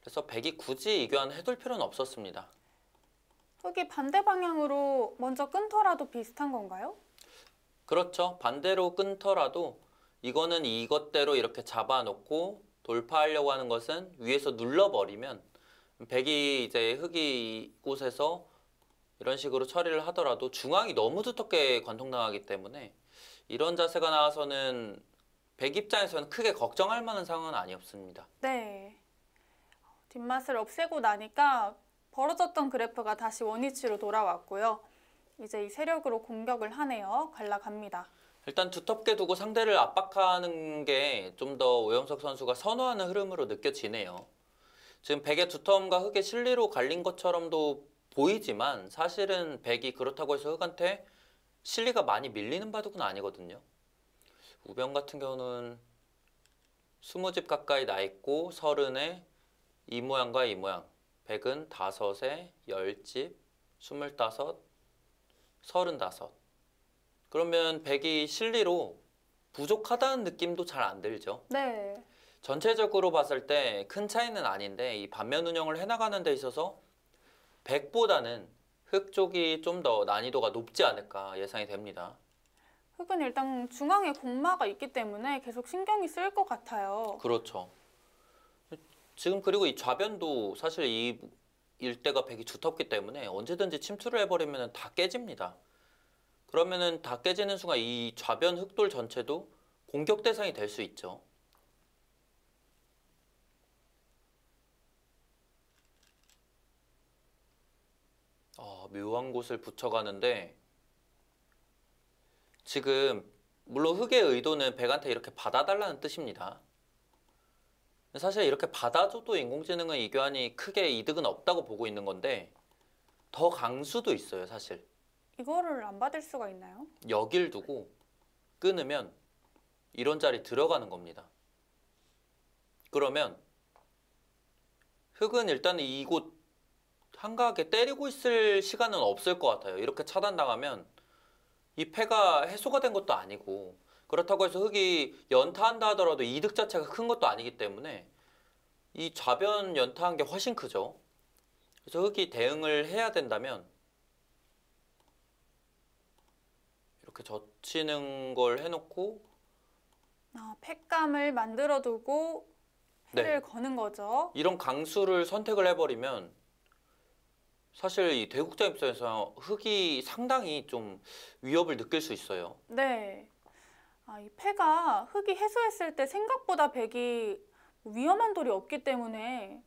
그래서 백이 굳이 이 교환을 해둘 필요는 없었습니다. 흙이 반대 방향으로 먼저 끊더라도 비슷한 건가요? 그렇죠. 반대로 끊더라도 이거는 이것대로 이렇게 잡아놓고 돌파하려고 하는 것은 위에서 눌러버리면 백이 이제 흙이 이곳에서 이런 식으로 처리를 하더라도 중앙이 너무 두텁게 관통당하기 때문에 이런 자세가 나와서는 백 입장에서는 크게 걱정할 만한 상황은 아니었습니다. 네. 뒷맛을 없애고 나니까 벌어졌던 그래프가 다시 원위치로 돌아왔고요. 이제 이 세력으로 공격을 하네요. 갈라갑니다. 일단 두텁게 두고 상대를 압박하는 게 좀 더 오영석 선수가 선호하는 흐름으로 느껴지네요. 지금 백의 두터움과 흙의 실리로 갈린 것처럼도 보이지만 사실은 백이 그렇다고 해서 흙한테 실리가 많이 밀리는 바둑은 아니거든요. 우병 같은 경우는 20집 가까이 나 있고 30에 이 모양과 이 모양, 백은 5에 10집, 25, 35. 그러면 백이 실리로 부족하다는 느낌도 잘 안 들죠. 네. 전체적으로 봤을 때 큰 차이는 아닌데 이 반면 운영을 해나가는 데 있어서 백보다는 흙 쪽이 좀 더 난이도가 높지 않을까 예상이 됩니다. 흙은 일단 중앙에 공마가 있기 때문에 계속 신경이 쓰일 것 같아요. 그렇죠. 지금 그리고 이 좌변도 사실 이 일대가 백이 두텁기 때문에 언제든지 침투를 해버리면 다 깨집니다. 그러면은 다 깨지는 순간 이 좌변 흙돌 전체도 공격 대상이 될 수 있죠. 묘한 곳을 붙여가는데 지금 물론 흙의 의도는 백한테 이렇게 받아달라는 뜻입니다. 사실 이렇게 받아줘도 인공지능은 이 교환이 크게 이득은 없다고 보고 있는 건데 더 강수도 있어요. 사실 이거를 안 받을 수가 있나요? 여길 두고 끊으면 이런 자리 들어가는 겁니다. 그러면 흙은 일단 이곳 한가하게 때리고 있을 시간은 없을 것 같아요. 이렇게 차단당하면 이 패가 해소가 된 것도 아니고 그렇다고 해서 흙이 연타한다 하더라도 이득 자체가 큰 것도 아니기 때문에 이 좌변 연타한 게 훨씬 크죠. 그래서 흙이 대응을 해야 된다면 이렇게 젖히는 걸 해놓고 팩감을 만들어두고 패를 거는 거죠. 이런 강수를 선택을 해버리면 사실 이 대국자 입장에서 흙이 상당히 좀 위협을 느낄 수 있어요. 네. 이 패가 흙이 해소했을 때 생각보다 백이 위험한 돌이 없기 때문에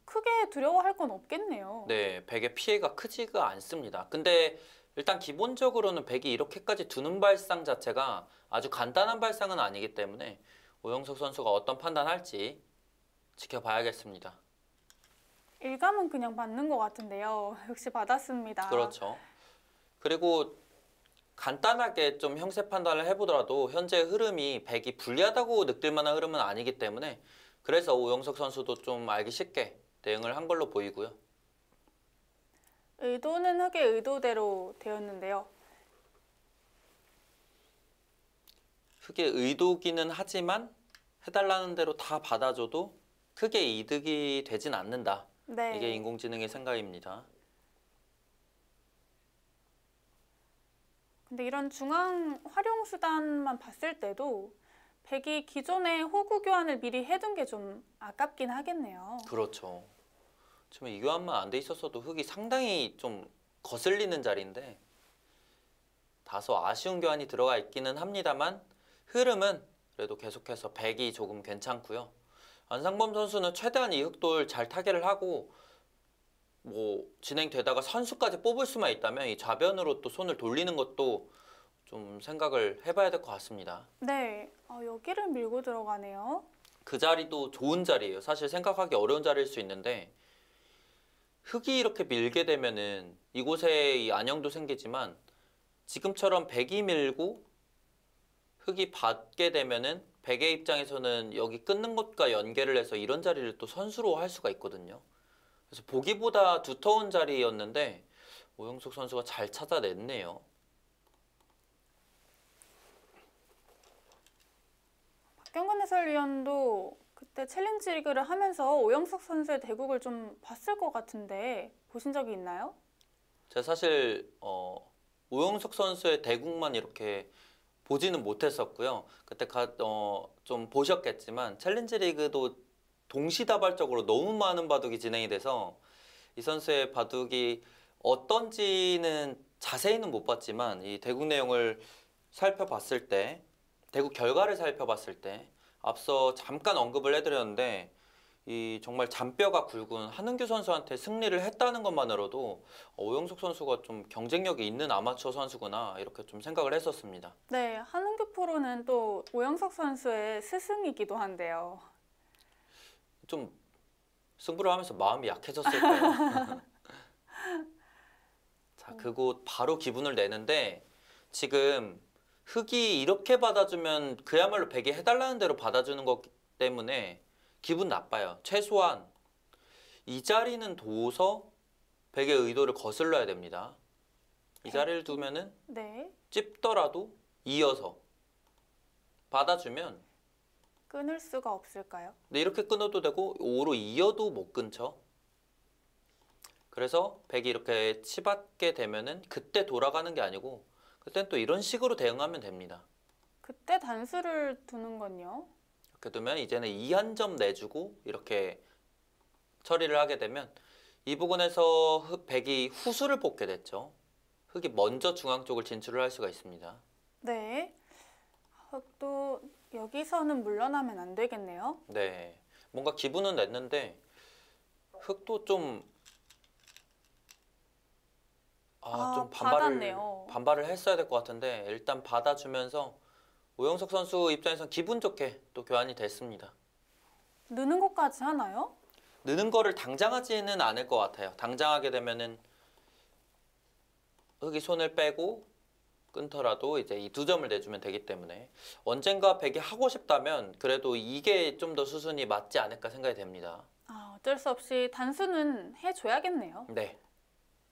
크게 두려워할 건 없겠네요. 네, 백의 피해가 크지가 않습니다. 근데 일단 기본적으로는 백이 이렇게까지 두는 발상 자체가 아주 간단한 발상은 아니기 때문에 오영석 선수가 어떤 판단할지 지켜봐야겠습니다. 일감은 그냥 받는 것 같은데요. 역시 받았습니다. 그렇죠. 그리고 간단하게 좀 형세 판단을 해보더라도 현재 흐름이 백이 불리하다고 느낄 만한 흐름은 아니기 때문에 그래서 오영석 선수도 좀 알기 쉽게 대응을 한 걸로 보이고요. 의도는 흙의 의도대로 되었는데요. 흙의 의도기는 하지만 해달라는 대로 다 받아줘도 크게 이득이 되진 않는다. 네. 이게 인공지능의 생각입니다. 근데 이런 중앙 활용 수단만 봤을 때도 백이 기존에 호구 교환을 미리 해둔 게 좀 아깝긴 하겠네요. 그렇죠. 지금 이 교환만 안 돼 있었어도 흙이 상당히 좀 거슬리는 자리인데 다소 아쉬운 교환이 들어가 있기는 합니다만 흐름은 그래도 계속해서 백이 조금 괜찮고요. 안상범 선수는 최대한 이 흙돌 잘 타개를 하고 뭐 진행되다가 선수까지 뽑을 수만 있다면 이 좌변으로 또 손을 돌리는 것도 좀 생각을 해봐야 될 것 같습니다. 네, 여기를 밀고 들어가네요. 그 자리도 좋은 자리예요. 사실 생각하기 어려운 자리일 수 있는데 흙이 이렇게 밀게 되면은 이곳에 이 안형도 생기지만 지금처럼 백이 밀고 흙이 받게 되면은 백의 입장에서는 여기 끊는 것과 연계를 해서 이런 자리를 또 선수로 할 수가 있거든요. 그래서 보기보다 두터운 자리였는데 오영석 선수가 잘 찾아냈네요. 박경근 해설위원도 그때 챌린지 리그를 하면서 오영석 선수의 대국을 좀 봤을 것 같은데 보신 적이 있나요? 제가 사실 오영석 선수의 대국만 이렇게 보지는 못했었고요. 그때 좀 보셨겠지만 챌린지 리그도 동시다발적으로 너무 많은 바둑이 진행이 돼서 이 선수의 바둑이 어떤지는 자세히는 못 봤지만 이 대국 내용을 살펴봤을 때 대국 결과를 살펴봤을 때 앞서 잠깐 언급을 해드렸는데 이 정말 잔뼈가 굵은 한은규 선수한테 승리를 했다는 것만으로도 오영석 선수가 좀 경쟁력이 있는 아마추어 선수구나 이렇게 좀 생각을 했었습니다. 네, 한은규 프로는 또 오영석 선수의 스승이기도 한데요. 좀 승부를 하면서 마음이 약해졌을까요? 자, 그곳 바로 기분을 내는데 지금 흙이 이렇게 받아주면 그야말로 백이 해달라는 대로 받아주는 것 때문에 기분 나빠요. 최소한 이 자리는 둬서 백의 의도를 거슬러야 됩니다. 이 자리를 두면은 네, 찝더라도 이어서 받아주면 끊을 수가 없을까요? 근데 이렇게 끊어도 되고 5로 이어도 못 끊죠. 그래서 백이 이렇게 치받게 되면은 그때 돌아가는 게 아니고 그땐 또 이런 식으로 대응하면 됩니다. 그때 단수를 두는 건요? 이렇게 두면 이제는 2 한 점 내주고 이렇게 처리를 하게 되면 이 부분에서 백이 후수를 뽑게 됐죠. 흙이 먼저 중앙 쪽을 진출을 할 수가 있습니다. 네, 또 여기서는 물러나면 안 되겠네요. 네, 뭔가 기분은 냈는데 흙도 좀 좀 받았네요. 반발을 했어야 될 것 같은데 일단 받아주면서 오영석 선수 입장에선 기분 좋게 또 교환이 됐습니다. 느는 것까지 하나요? 느는 거를 당장 하지는 않을 것 같아요. 당장 하게 되면은 흙이 손을 빼고 끊더라도 이제 이 2점을 내주면 되기 때문에 언젠가 백이 하고 싶다면 그래도 이게 좀 더 수순이 맞지 않을까 생각이 됩니다. 어쩔 수 없이 단수는 해줘야겠네요. 네,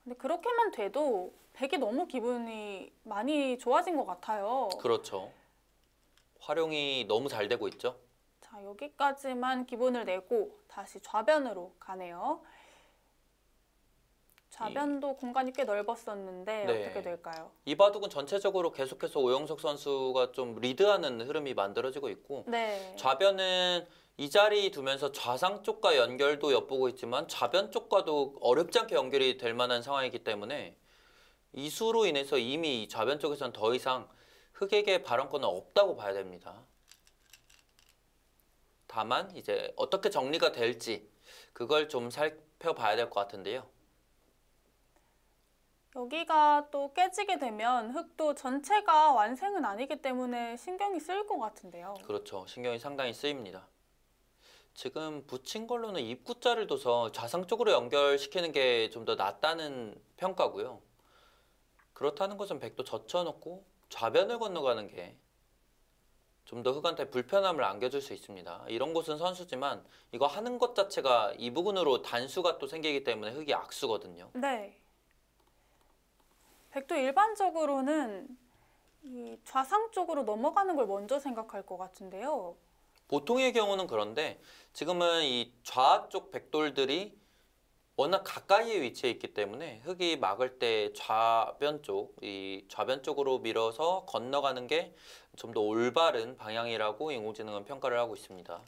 근데 그렇게만 돼도 백이 너무 기분이 많이 좋아진 것 같아요. 그렇죠. 활용이 너무 잘 되고 있죠. 자, 여기까지만 기분을 내고 다시 좌변으로 가네요. 좌변도 공간이 꽤 넓었었는데 네. 어떻게 될까요? 이 바둑은 전체적으로 계속해서 오영석 선수가 좀 리드하는 흐름이 만들어지고 있고 네. 좌변은 이 자리 두면서 좌상 쪽과 연결도 엿보고 있지만 좌변 쪽과도 어렵지 않게 연결이 될 만한 상황이기 때문에 이 수로 인해서 이미 이 좌변 쪽에서는 더 이상 흑에게 발언권은 없다고 봐야 됩니다. 다만 이제 어떻게 정리가 될지 그걸 좀 살펴봐야 될 것 같은데요. 여기가 또 깨지게 되면 흙도 전체가 완생은 아니기 때문에 신경이 쓰일 것 같은데요. 그렇죠. 신경이 상당히 쓰입니다. 지금 붙인 걸로는 입구자를 둬서 좌상 쪽으로 연결시키는 게 좀 더 낫다는 평가고요. 그렇다는 것은 백도 젖혀놓고 좌변을 건너가는 게 좀 더 흙한테 불편함을 안겨줄 수 있습니다. 이런 곳은 선수지만 이거 하는 것 자체가 이 부분으로 단수가 또 생기기 때문에 흙이 악수거든요. 네. 백도 일반적으로는 이 좌상 쪽으로 넘어가는 걸 먼저 생각할 것 같은데요. 보통의 경우는 그런데 지금은 이 좌쪽 백돌들이 워낙 가까이에 위치해 있기 때문에 흙이 막을 때 좌변 쪽으로 밀어서 건너가는 게 좀 더 올바른 방향이라고 인공지능은 평가를 하고 있습니다.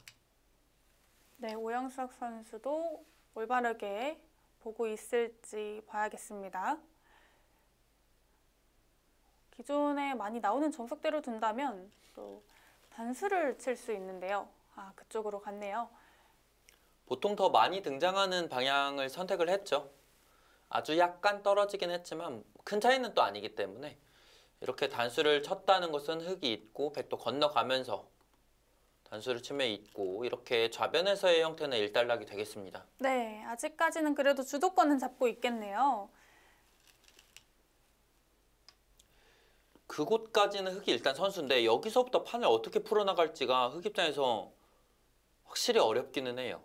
네, 오영석 선수도 올바르게 보고 있을지 봐야겠습니다. 기존에 많이 나오는 정석대로 둔다면 또 단수를 칠 수 있는데요. 아, 그쪽으로 갔네요. 보통 더 많이 등장하는 방향을 선택을 했죠. 아주 약간 떨어지긴 했지만 큰 차이는 또 아니기 때문에 이렇게 단수를 쳤다는 것은 흙이 있고 백도 건너가면서 단수를 치면 있고 이렇게 좌변에서의 형태는 일단락이 되겠습니다. 네, 아직까지는 그래도 주도권은 잡고 있겠네요. 그곳까지는 흙이 일단 선수인데 여기서부터 판을 어떻게 풀어나갈지가 흙 입장에서 확실히 어렵기는 해요.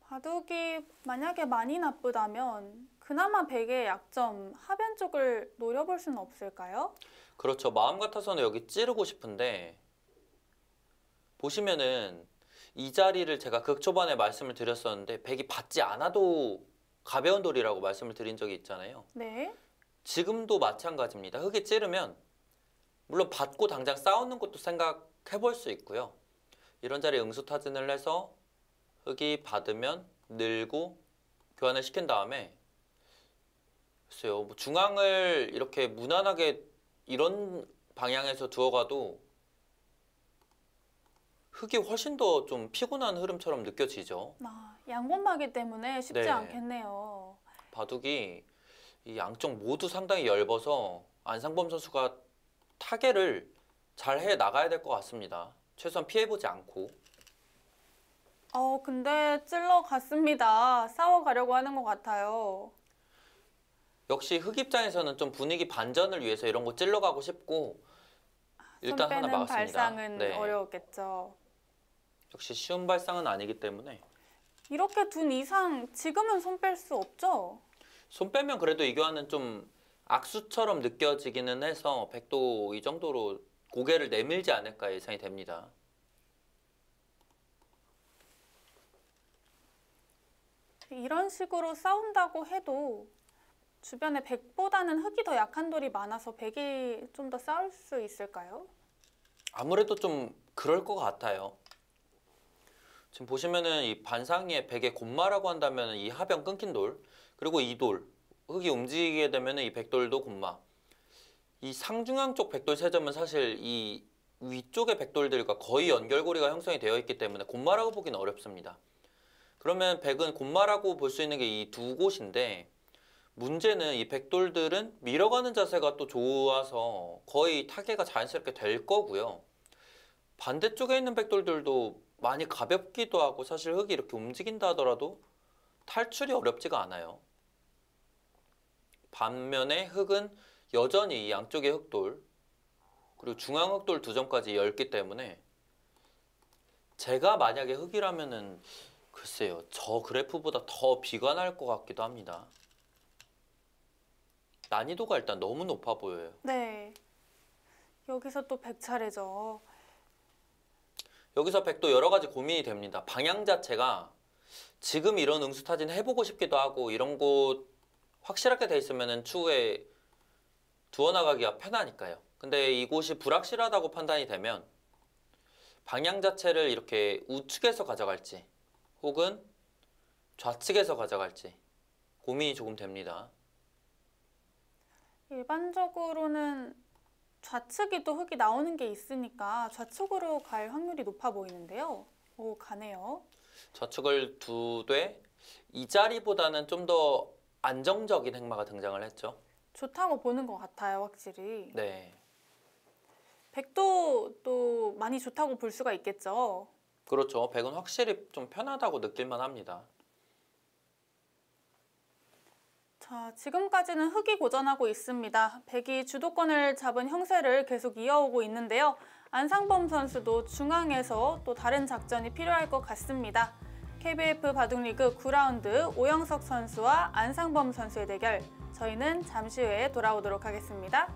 바둑이 만약에 많이 나쁘다면 그나마 백의 약점 하변 쪽을 노려볼 수는 없을까요? 그렇죠. 마음 같아서는 여기 찌르고 싶은데 보시면은 이 자리를 제가 극초반에 말씀을 드렸었는데 백이 받지 않아도 가벼운 돌이라고 말씀을 드린 적이 있잖아요. 네. 지금도 마찬가지입니다. 흙이 찌르면 물론 받고 당장 싸우는 것도 생각해 볼 수 있고요. 이런 자리에 응수타진을 해서 흙이 받으면 늘고 교환을 시킨 다음에 글쎄요, 뭐 중앙을 이렇게 무난하게 이런 방향에서 두어가도 흙이 훨씬 더 좀 피곤한 흐름처럼 느껴지죠. 아, 양곤마기 때문에 쉽지 네. 않겠네요. 바둑이 이 양쪽 모두 상당히 얇아서 안상범 선수가 타개를 잘 해 나가야 될 것 같습니다. 최소한 피해보지 않고. 근데 찔러 갔습니다. 싸워가려고 하는 것 같아요. 역시 흙 입장에서는 좀 분위기 반전을 위해서 이런 거 찔러가고 싶고 일단 손 하나 빼는 막았습니다. 발상은 네. 어려웠겠죠. 역시 쉬운 발상은 아니기 때문에 이렇게 둔 이상 지금은 손 뺄 수 없죠? 손 빼면 그래도 이 교환은 좀 악수처럼 느껴지기는 해서 백도 이 정도로 고개를 내밀지 않을까 예상이 됩니다. 이런 식으로 싸운다고 해도 주변에 백보다는 흙이 더 약한 돌이 많아서 백이 좀 더 싸울 수 있을까요? 아무래도 좀 그럴 것 같아요. 지금 보시면은 이 반상위에 백의 곤마라고 한다면 이 하변 끊긴 돌 그리고 이 돌 흙이 움직이게 되면 이 백돌도 곤마. 이 상중앙 쪽 백돌 세 점은 사실 이 위쪽의 백돌들과 거의 연결고리가 형성이 되어 있기 때문에 곤마라고 보기는 어렵습니다. 그러면 백은 곤마라고 볼 수 있는 게 이 두 곳인데 문제는 이 백돌들은 밀어가는 자세가 또 좋아서 거의 타개가 자연스럽게 될 거고요. 반대쪽에 있는 백돌들도 많이 가볍기도 하고 사실 흙이 이렇게 움직인다 하더라도 탈출이 어렵지가 않아요. 반면에 흙은 여전히 양쪽의 흙돌 그리고 중앙 흙돌 두 점까지 열기 때문에 제가 만약에 흙이라면은 글쎄요, 저 그래프보다 더 비관할 것 같기도 합니다. 난이도가 일단 너무 높아 보여요. 네. 여기서 또 백 차례죠. 여기서 백도 여러 가지 고민이 됩니다. 방향 자체가 지금 이런 응수타진 해보고 싶기도 하고 이런 곳 확실하게 돼 있으면 추후에 두어나가기가 편하니까요. 근데 이곳이 불확실하다고 판단이 되면 방향 자체를 이렇게 우측에서 가져갈지 혹은 좌측에서 가져갈지 고민이 조금 됩니다. 일반적으로는 좌측이 또 흙이 나오는 게 있으니까 좌측으로 갈 확률이 높아 보이는데요. 오, 가네요. 좌측을 두되 이 자리보다는 좀 더 안정적인 행마가 등장을 했죠. 좋다고 보는 것 같아요, 확실히. 네, 백도 또 많이 좋다고 볼 수가 있겠죠. 그렇죠. 백은 확실히 좀 편하다고 느낄만 합니다. 자, 지금까지는 흙이 고전하고 있습니다. 백이 주도권을 잡은 형세를 계속 이어오고 있는데요. 안상범 선수도 중앙에서 또 다른 작전이 필요할 것 같습니다. KBF 바둑리그 9라운드 오영석 선수와 안상범 선수의 대결, 저희는 잠시 후에 돌아오도록 하겠습니다.